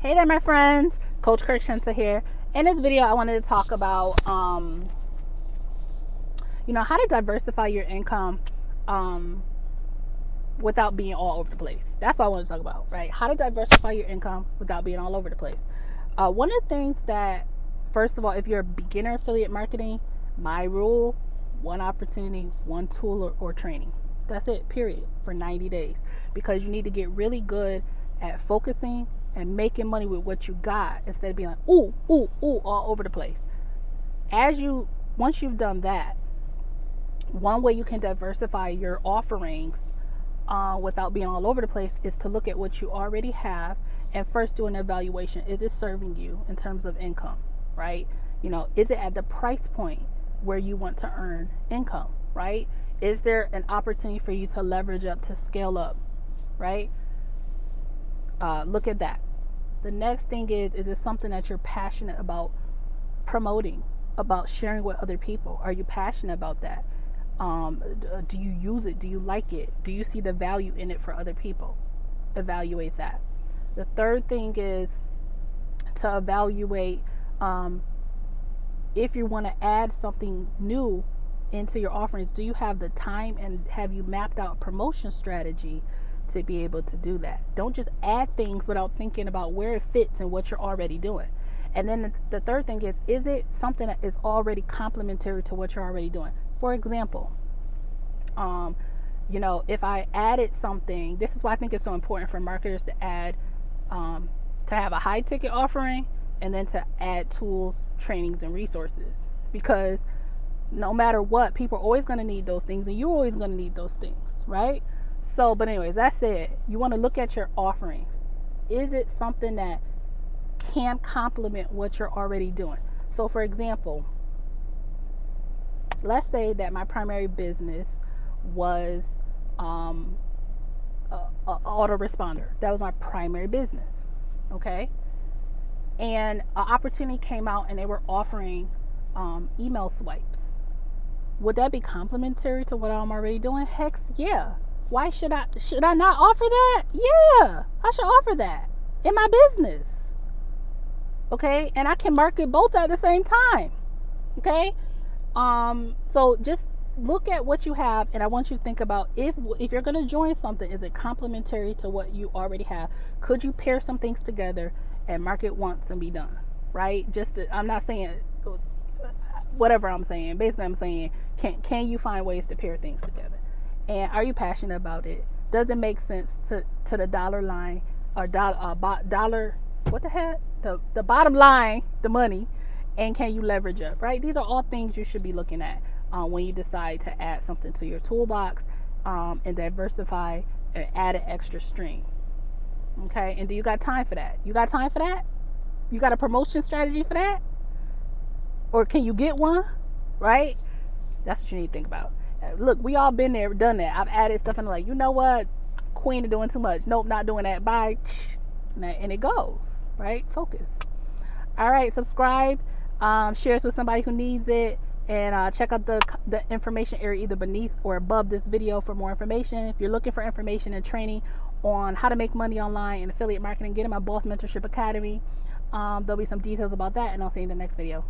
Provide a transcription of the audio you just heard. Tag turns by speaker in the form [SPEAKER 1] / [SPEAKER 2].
[SPEAKER 1] Hey there, my friends. Coach KIRKSHINTA here. In this video, I wanted to talk about, how to diversify your income without being all over the place. That's what I want to talk about, right? How to diversify your income without being all over the place. One of the things that, first of all, if you're a beginner affiliate marketing, my rule, one opportunity, one tool or training. That's it, period, for 90 days. Because you need to get really good at focusing and making money with what you got instead of being like, ooh, all over the place. Once you've done that, one way you can diversify your offerings without being all over the place is to look at what you already have and first do an evaluation. Is it serving you in terms of income, right? Is it at the price point where you want to earn income, right? Is there an opportunity for you to leverage up, to scale up, right? Look at that. The next thing is it something that you're passionate about promoting, about sharing with other people? Are you passionate about that? Do you use it? Do you like it? Do you see the value in it for other people? Evaluate that. The third thing is to evaluate if you want to add something new into your offerings. Do you have the time and have you mapped out a promotion strategy to be able to do that? Don't just add things without thinking about where it fits and what you're already doing. And then the third thing is it something that is already complementary to what you're already doing? For example, if I added something, this is why I think it's so important for marketers to add, to have a high ticket offering and then to add tools, trainings, and resources. Because no matter what, people are always going to need those things and you're always going to need those things, right? So, but anyways, that said, you want to look at your offering. Is it something that can complement what you're already doing? So, for example, let's say that my primary business was an autoresponder. That was my primary business, okay? And an opportunity came out and they were offering email swipes. Would that be complementary to what I'm already doing? Heck yeah. Why should I not offer that? Yeah, I should offer that in my business. Okay, and I can market both at the same time. Okay, so just look at what you have, and I want you to think about if you're going to join something, is it complementary to what you already have? Could you pair some things together and market once and be done? Right? I'm not saying whatever I'm saying. Basically, I'm saying can you find ways to pair things together? And are you passionate about it? Does it make sense to the dollar line or dollar? What the heck? The bottom line, the money, and can you leverage up? Right? These are all things you should be looking at when you decide to add something to your toolbox and diversify and add an extra stream. Okay? And do you got time for that? You got time for that? You got a promotion strategy for that? Or can you get one? Right? That's what you need to think about. Look, we all been there, done that. I've added stuff and I'm like, you know what? Queen are doing too much. Nope, not doing that. Bye. And it goes, right? Focus. All right, subscribe. Share this with somebody who needs it. And check out the information area either beneath or above this video for more information. If you're looking for information and training on how to make money online and affiliate marketing, get in my Boss Mentorship Academy. There'll be some details about that, and I'll see you in the next video.